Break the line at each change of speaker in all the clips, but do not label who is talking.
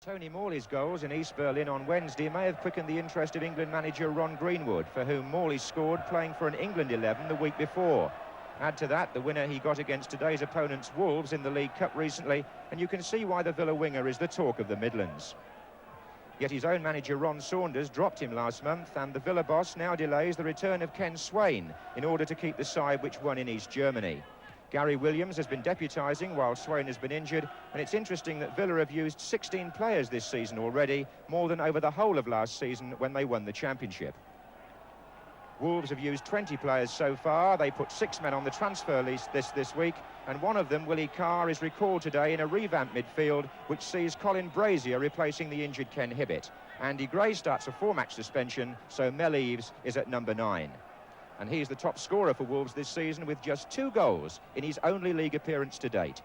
Tony Morley's goals in East Berlin on Wednesday may have quickened the interest of England manager Ron Greenwood, for whom Morley scored playing for an England 11 the week before. Add to that the winner he got against today's opponents Wolves in the League Cup recently, and you can see why the Villa winger is the talk of the Midlands. Yet his own manager Ron Saunders dropped him last month, and the Villa boss now delays the return of Ken Swain in order to keep the side which won in East Germany. Gary Williams has been deputising while Swain has been injured, and it's interesting that Villa have used 16 players this season already, more than over the whole of last season when they won the championship. Wolves have used 20 players so far. They put 6 men on the transfer list this week, and one of them, Willie Carr, is recalled today in a revamped midfield which sees Colin Brazier replacing the injured Ken Hibbett. Andy Gray starts a 4-match suspension, so Mel Eves is at number 9. And he's the top scorer for Wolves this season with just 2 goals in his only league appearance to date.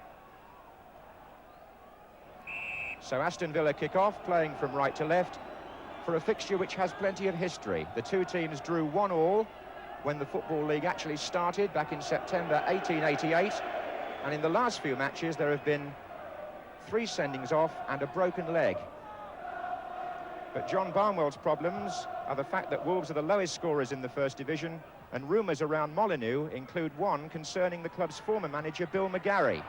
So Aston Villa kick off, playing from right to left, for a fixture which has plenty of history. The two teams drew 1-1 when the Football League actually started back in September 1888. And in the last few matches there have been 3 sendings off and a broken leg. But John Barnwell's problems are the fact that Wolves are the lowest scorers in the First Division, and rumours around Molineux include one concerning the club's former manager Bill McGarry.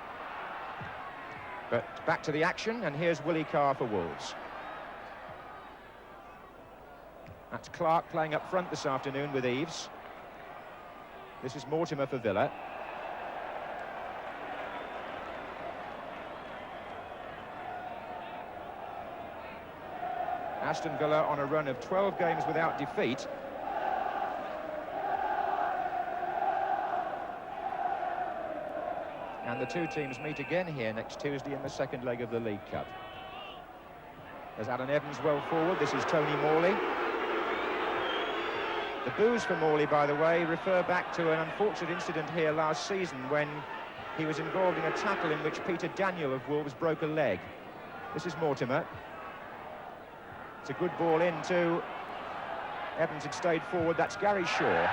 But back to the action, and here's Willie Carr for Wolves. That's Clark playing up front this afternoon with Eves. This is Mortimer for Villa. Aston Villa on a run of 12 games without defeat. And the two teams meet again here next Tuesday in the second leg of the League Cup. There's Alan Evans well forward. This is Tony Morley. The boos for Morley, by the way, refer back to an unfortunate incident here last season when he was involved in a tackle in which Peter Daniel of Wolves broke a leg. This is Mortimer. It's a good ball in too. Evans had stayed forward. That's Gary Shaw.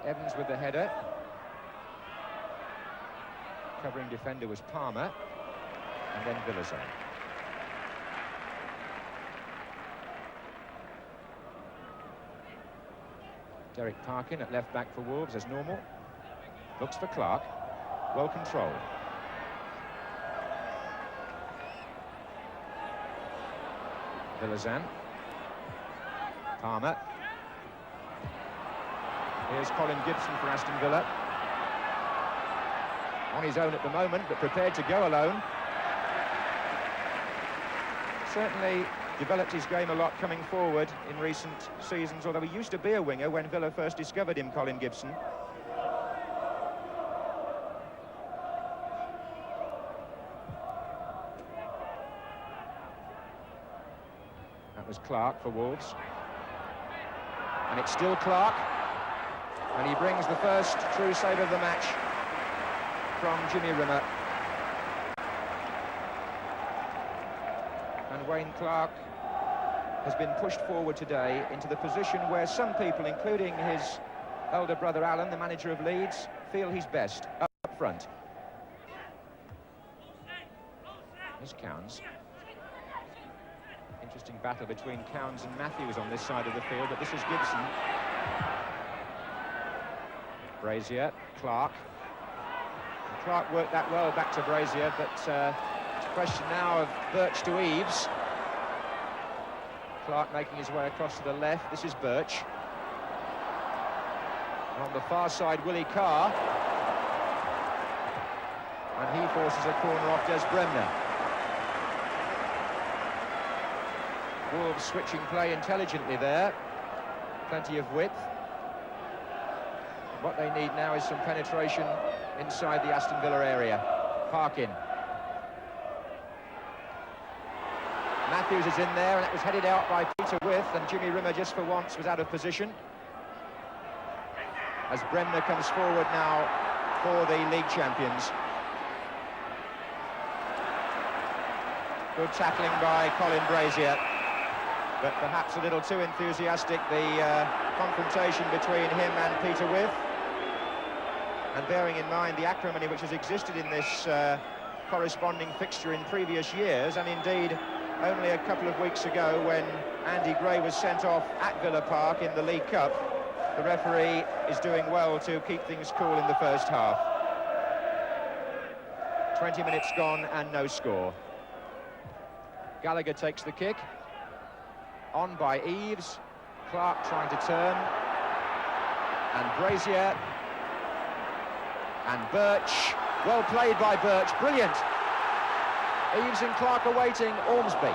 Evans with the header. Covering defender was Palmer, and then Villazon. Derek Parkin at left back for Wolves as normal. Looks for Clark. Well controlled. Villazon. Palmer. Here's Colin Gibson for Aston Villa. On his own at the moment, but prepared to go alone. Certainly developed his game a lot coming forward in recent seasons, although he used to be a winger when Villa first discovered him, Colin Gibson. That was Clark for Wolves. And it's still Clark. And he brings the first true save of the match from Jimmy Rimmer. And Wayne Clark has been pushed forward today into the position where some people, including his elder brother Alan, the manager of Leeds, feel he's best, up front. Here's Cowns. Interesting battle between Cowns and Matthews on this side of the field, but this is Gibson. Brazier, Clark. And Clark worked that well back to Brazier, but it's a question now of Birch to Eves. Clark making his way across to the left. This is Birch. And on the far side, Willie Carr. And he forces a corner off Des Bremner. Wolves switching play intelligently there. Plenty of width. What they need now is some penetration inside the Aston Villa area. Parkin. Matthews is in there, and it was headed out by Peter With, and Jimmy Rimmer just for once was out of position. As Bremner comes forward now for the league champions. Good tackling by Colin Brazier, but perhaps a little too enthusiastic, the confrontation between him and Peter With. And bearing in mind the acrimony which has existed in this corresponding fixture in previous years, and indeed only a couple of weeks ago when Andy Gray was sent off at Villa Park in the League Cup, the referee is doing well to keep things cool in the first half. 20 minutes gone and no score. Gallagher takes the kick. On by Eves. Clark trying to turn. And Brazier. And Birch. Well played by Birch. Brilliant. Eves and Clark awaiting Ormsby.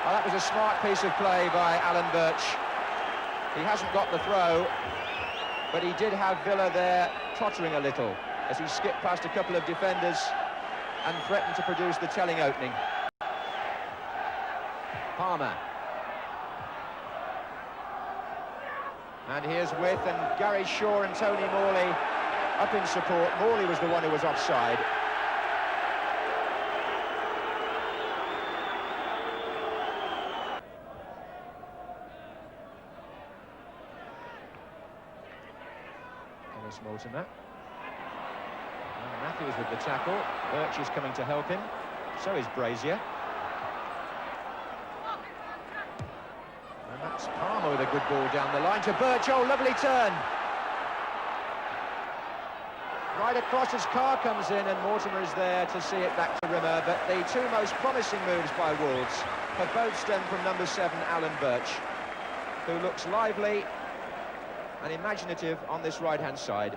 Well, that was a smart piece of play by Alan Birch. He hasn't got the throw, but he did have Villa there tottering a little as he skipped past a couple of defenders and threatened to produce the telling opening. Palmer. And here's With, and Gary Shaw and Tony Morley up in support. Morley was the one who was offside. Mortimer. Matthews with the tackle. Birch is coming to help him. So is Brazier. And that's Palmer with a good ball down the line to Birch. Oh, lovely turn. Right across as Carr comes in, and Mortimer is there to see it back to Rimmer. But the two most promising moves by Wolves have both stemmed from number 7, Alan Birch, who looks lively and imaginative on this right-hand side.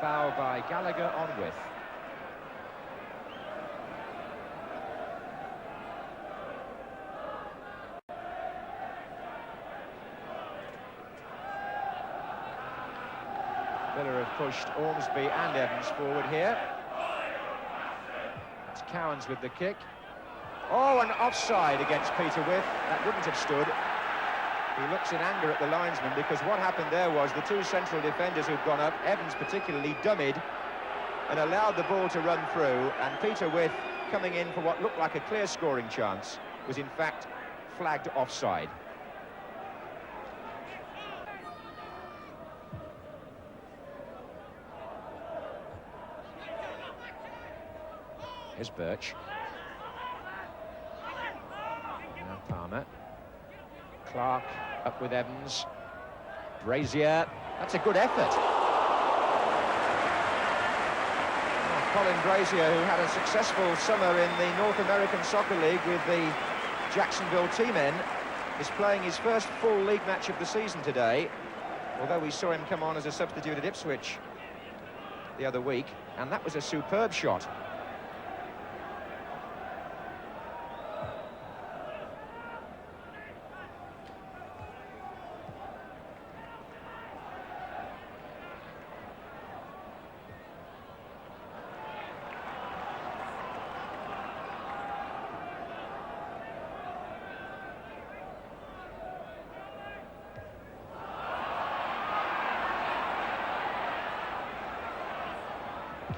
Foul by Gallagher on With. Villa have pushed Ormsby and Evans forward here. It's Cowans with the kick. Oh, an offside against Peter With. That wouldn't have stood. He looks in anger at the linesman, because what happened there was the two central defenders who'd gone up, Evans particularly, dummied and allowed the ball to run through, and Peter With, coming in for what looked like a clear scoring chance, was in fact flagged offside. Here's Birch. Now Palmer. Clark up with Evans. Brazier. That's a good effort. Oh, Colin Brazier, who had a successful summer in the North American Soccer League with the Jacksonville T-Men, is playing his first full league match of the season today, although we saw him come on as a substitute at Ipswich the other week, and that was a superb shot.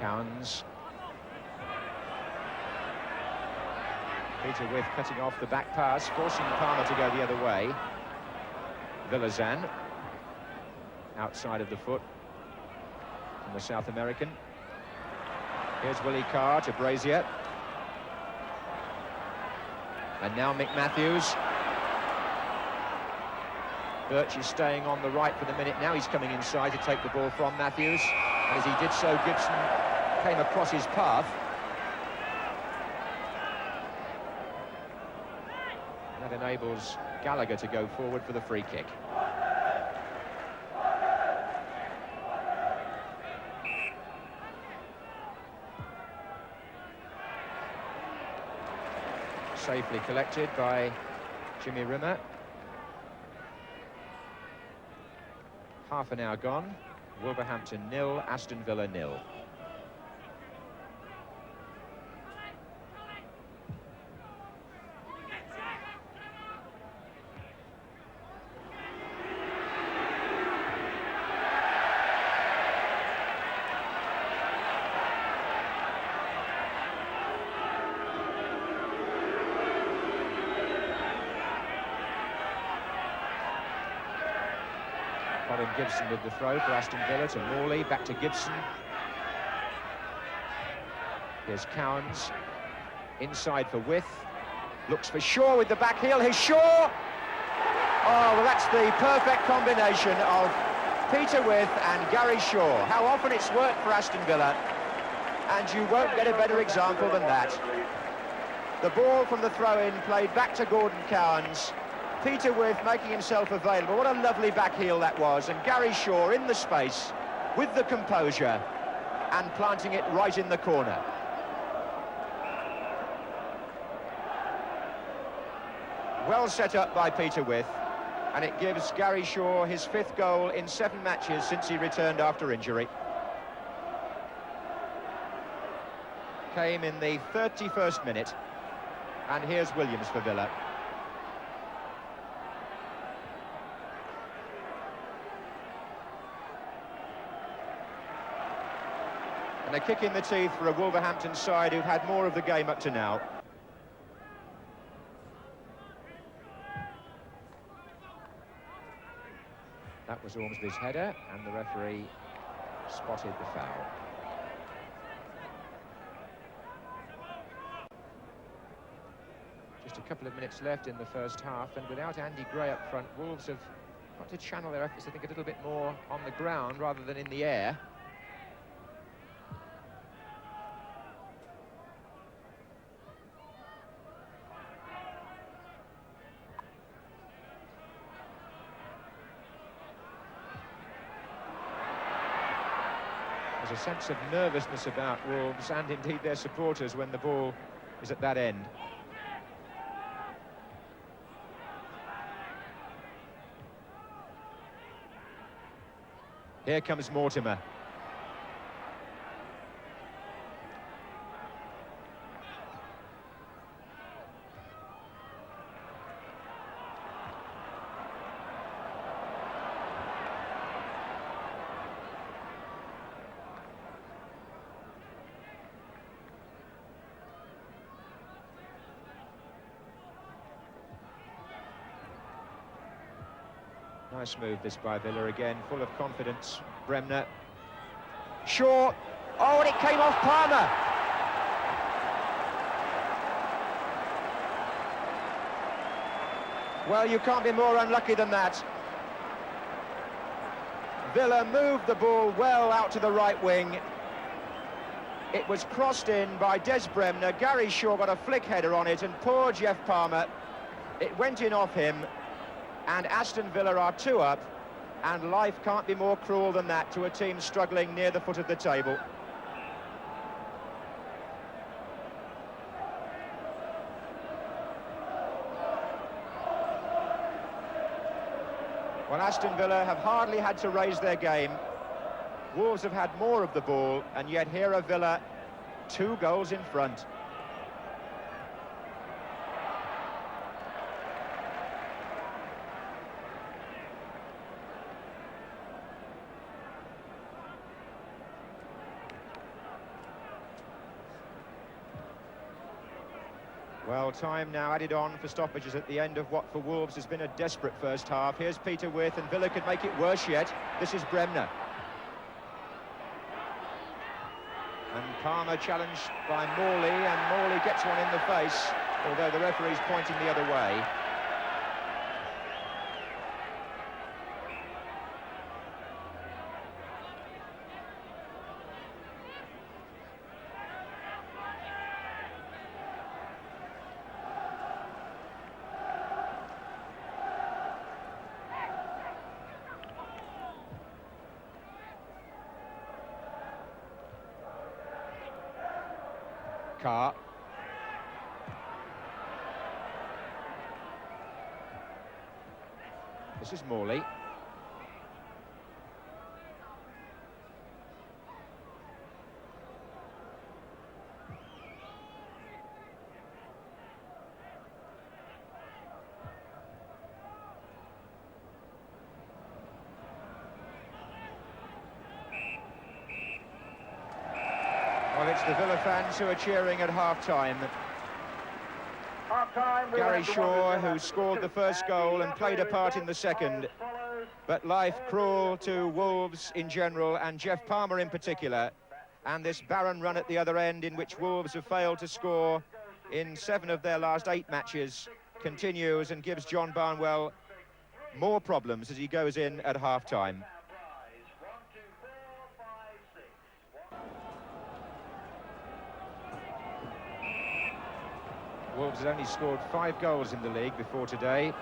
Cowans. Peter With cutting off the back pass, forcing Palmer to go the other way. Villazan, outside of the foot from the South American. Here's Willie Carr to Brazier. And now Mick Matthews. Birch is staying on the right for the minute. Now he's coming inside to take the ball from Matthews. And as he did so, Gibson came across his path. That enables Gallagher to go forward for the free kick. Safely collected by Jimmy Rimmer. Half an hour gone. Wolverhampton 0, Aston Villa 0. Colin Gibson with the throw for Aston Villa to Morley, back to Gibson. Here's Cowans, inside for With, looks for Shaw with the back heel, here's Shaw! Oh, well, that's the perfect combination of Peter With and Gary Shaw. How often it's worked for Aston Villa, and you won't get a better example than that. The ball from the throw-in played back to Gordon Cowans. Peter With making himself available. What a lovely back heel that was. And Gary Shaw in the space with the composure and planting it right in the corner. Well set up by Peter With, and it gives Gary Shaw his 5th goal in 7 matches since he returned after injury. Came in the 31st minute, and here's Williams for Villa. And a kick in the teeth for a Wolverhampton side who've had more of the game up to now. That was Ormsby's header, and the referee spotted the foul. Just a couple of minutes left in the first half, and without Andy Gray up front, Wolves have got to channel their efforts, I think, a little bit more on the ground rather than in the air. There's a sense of nervousness about Wolves and indeed their supporters when the ball is at that end. Here comes Mortimer. Nice move this by Villa again, full of confidence. Bremner. Shaw. Oh, and it came off Palmer. Well, you can't be more unlucky than that. Villa moved the ball well out to the right wing. It was crossed in by Des Bremner. Gary Shaw got a flick header on it, and poor Jeff Palmer, it went in off him. And Aston Villa are 2 up, and life can't be more cruel than that to a team struggling near the foot of the table. Well, Aston Villa have hardly had to raise their game. Wolves have had more of the ball, and yet here are Villa 2 goals in front. Well, time now added on for stoppages at the end of what for Wolves has been a desperate first half. Here's Peter With, and Villa could make it worse yet. This is Bremner. And Palmer challenged by Morley, and Morley gets one in the face, although the referee's pointing the other way. Carr. This is Morley. Well, it's the Villa fans who are cheering at half-time. Gary Shaw, who scored the first goal and played a part in the second. But life cruel to Wolves in general, and Jeff Palmer in particular. And this barren run at the other end, in which Wolves have failed to score in 7 of their last 8 matches, continues and gives John Barnwell more problems as he goes in at half-time. Wolves had only scored 5 goals in the league before today,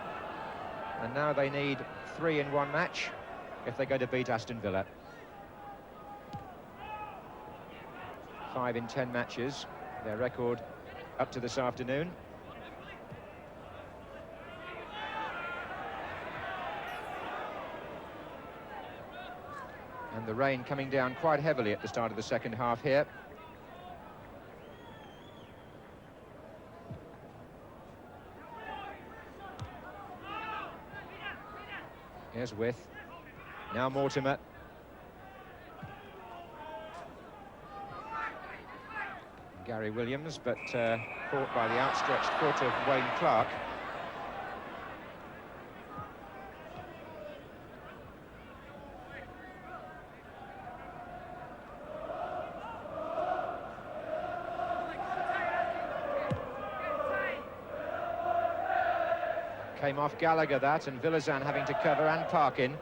and now they need 3 in one match if they're going to beat Aston Villa. 5 in 10 matches, their record up to this afternoon. And the rain coming down quite heavily at the start of the second half here. Here's With. Now Mortimer. Gary Williams, but caught by the outstretched foot of Wayne Clark. Came off Gallagher, that, and Villazan having to cover, and Parkin.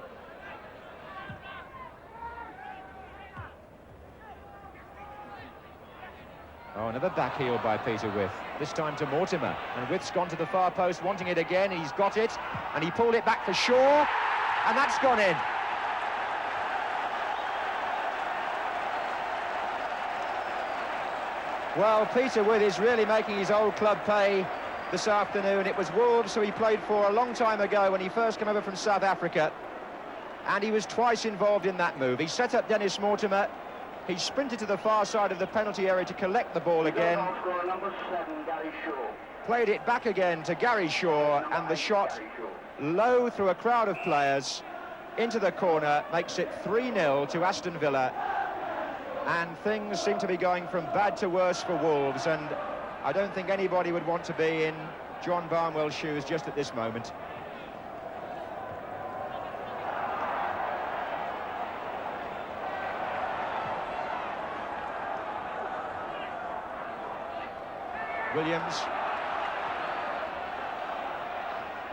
Oh, another back heel by Peter With, this time to Mortimer, and With's gone to the far post, wanting it again. He's got it, and he pulled it back for Shaw, and that's gone in. Well, Peter With is really making his old club pay this afternoon. It was Wolves, who he played for a long time ago when he first came over from South Africa, and he was twice involved in that move. He set up Dennis Mortimer, he sprinted to the far side of the penalty area to collect the ball again, played it back again to Gary Shaw, and the shot low through a crowd of players into the corner makes it 3-0 to Aston Villa, and things seem to be going from bad to worse for Wolves, and I don't think anybody would want to be in John Barnwell's shoes just at this moment. Williams.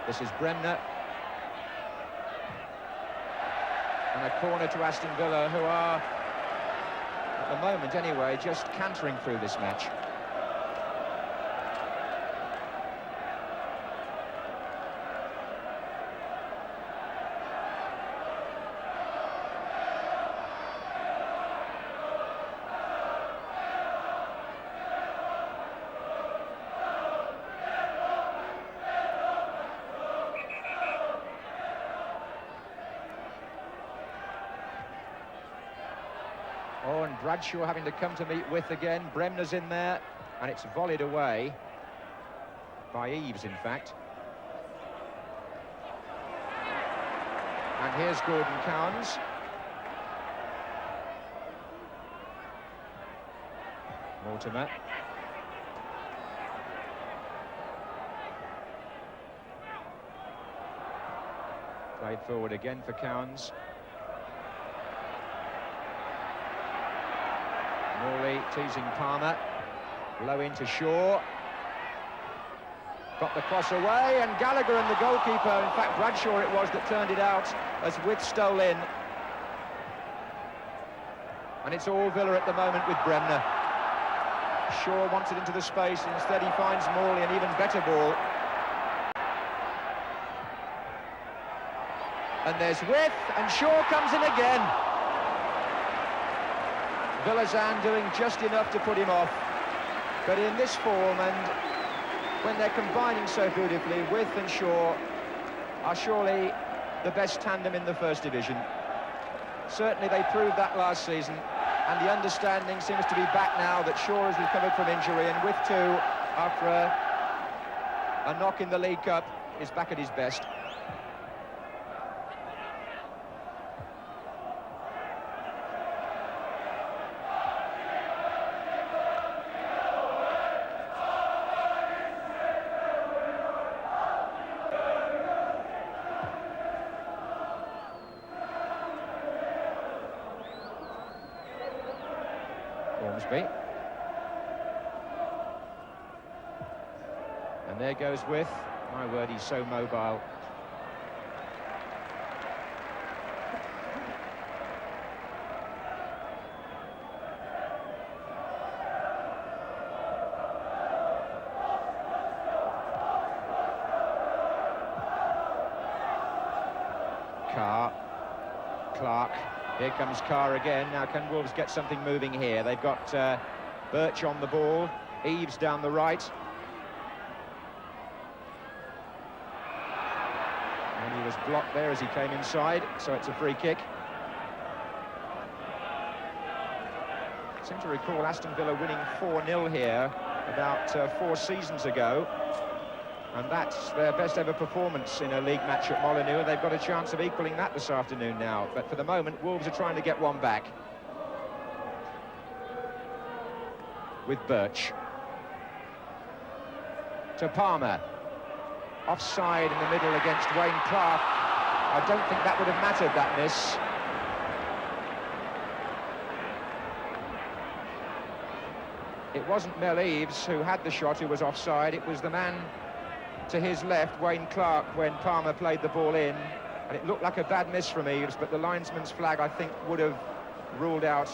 This is Bremner. And a corner to Aston Villa, who are, at the moment anyway, just cantering through this match. Oh, and Bradshaw having to come to meet With again. Bremner's in there, and it's volleyed away by Eaves, in fact. And here's Gordon Cowans. Mortimer. Played forward again for Cowans. Morley teasing Palmer, low into Shaw, got the cross away, and Gallagher and the goalkeeper, in fact Bradshaw it was, that turned it out as With stole in. And it's all Villa at the moment with Bremner. Shaw wants it into the space, and instead he finds Morley, an even better ball. And there's With, and Shaw comes in again. Villazan doing just enough to put him off, but in this form, and when they're combining so beautifully, With and Shaw are surely the best tandem in the First Division. Certainly they proved that last season, and the understanding seems to be back now that Shaw has recovered from injury, and with two, after a knock in the League Cup, is back at his best. Ormsby. And there goes With. My word, he's so mobile. Clark. Here comes Carr again. Now, can Wolves get something moving here? They've got Birch on the ball, Eaves down the right. And he was blocked there as he came inside, so it's a free kick. I seem to recall Aston Villa winning 4-0 here about 4 seasons ago. And that's their best ever performance in a league match at Molineux. They've got a chance of equalling that this afternoon now. But for the moment, Wolves are trying to get one back. With Birch. To Palmer. Offside in the middle against Wayne Clark. I don't think that would have mattered, that miss. It wasn't Mel Eaves who had the shot who was offside. It was the man to his left, Wayne Clark, when Palmer played the ball in, and it looked like a bad miss from Eaves, but the linesman's flag, I think, would have ruled out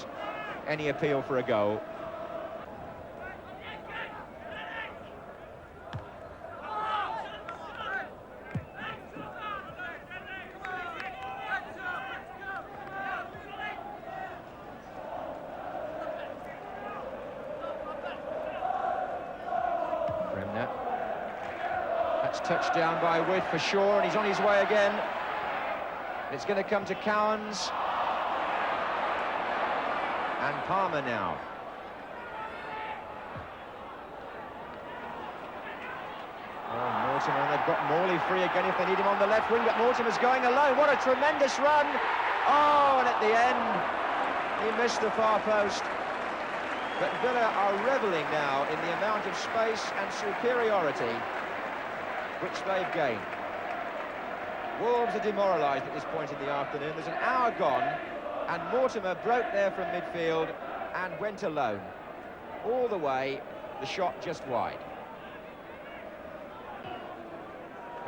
any appeal for a goal. Touched down by With for Shaw, and he's on his way again. It's going to come to Cowans. And Palmer now. Oh, Mortimer, and they've got Morley free again if they need him on the left wing, but Mortimer's going alone. What a tremendous run. Oh, and at the end, he missed the far post. But Villa are revelling now in the amount of space and superiority which they've gained. Wolves are demoralised at this point in the afternoon. There's an hour gone, and Mortimer broke there from midfield and went alone. All the way, the shot just wide.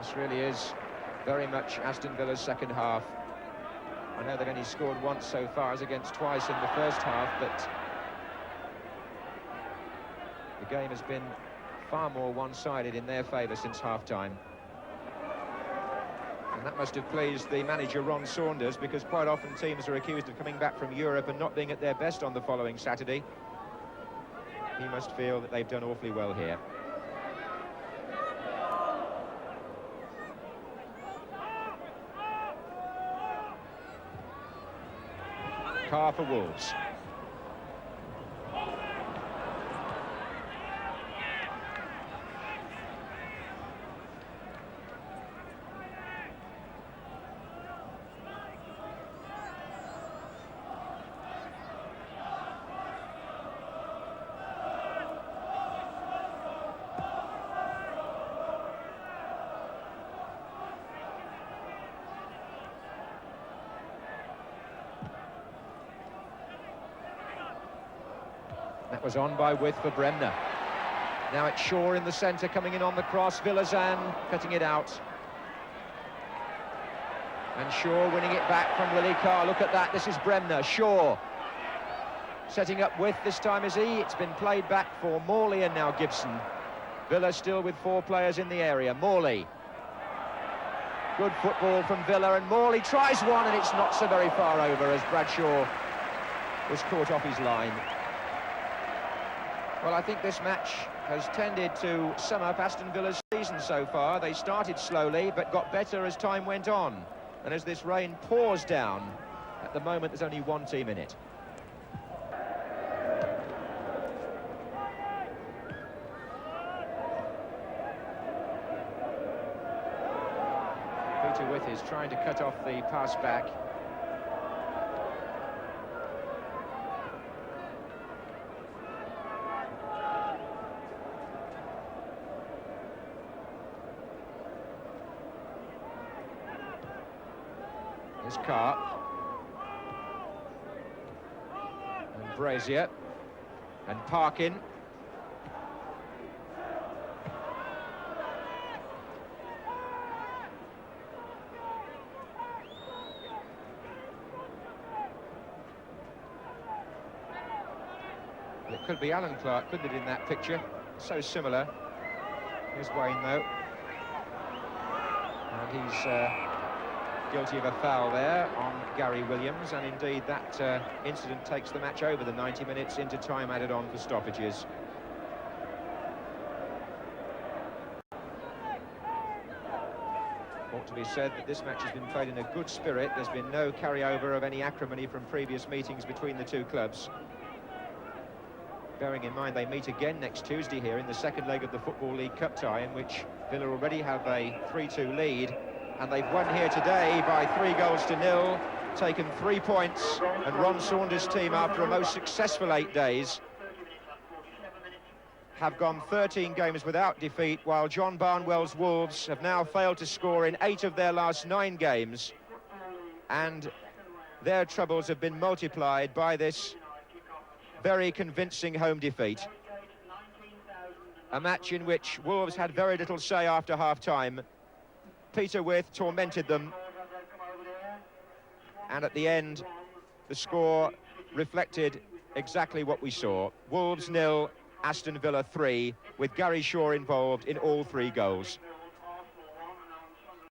This really is very much Aston Villa's second half. I know they've only scored once so far, as against twice in the first half, but the game has been far more one-sided in their favour since half-time. And that must have pleased the manager, Ron Saunders, because quite often teams are accused of coming back from Europe and not being at their best on the following Saturday. He must feel that they've done awfully well here. Carr for Wolves. That was on by With for Bremner. Now it's Shaw in the centre, coming in on the cross. Villazan cutting it out. And Shaw winning it back from Willie Carr. Look at that, this is Bremner. Shaw setting up With, this time is he. It's been played back for Morley and now Gibson. Villa still with 4 players in the area. Morley. Good football from Villa, and Morley tries one, and it's not so very far over as Bradshaw was caught off his line. Well, I think this match has tended to sum up Aston Villa's season so far. They started slowly, but got better as time went on. And as this rain pours down, at the moment there's only one team in it. Peter With is trying to cut off the pass back. There's Carr. And Brazier. And Parkin. It could be Alan Clark, couldn't it, in that picture? So similar. Here's Wayne, though. And he's guilty of a foul there on Gary Williams, and indeed that incident takes the match over the 90 minutes into time added on for stoppages. Ought to be said that this match has been played in a good spirit. There's been no carryover of any acrimony from previous meetings between the two clubs. Bearing in mind they meet again next Tuesday here in the second leg of the Football League Cup tie, in which Villa already have a 3-2 lead. And they've won here today by 3-0, taken 3 points, and Ron Saunders' team, after a most successful 8 days, have gone 13 games without defeat, while John Barnwell's Wolves have now failed to score in 8 of their last 9 games, and their troubles have been multiplied by this very convincing home defeat. A match in which Wolves had very little say after half-time. Peter With tormented them, and at the end the score reflected exactly what we saw. Wolves 0, Aston Villa 3, with Gary Shaw involved in all 3 goals.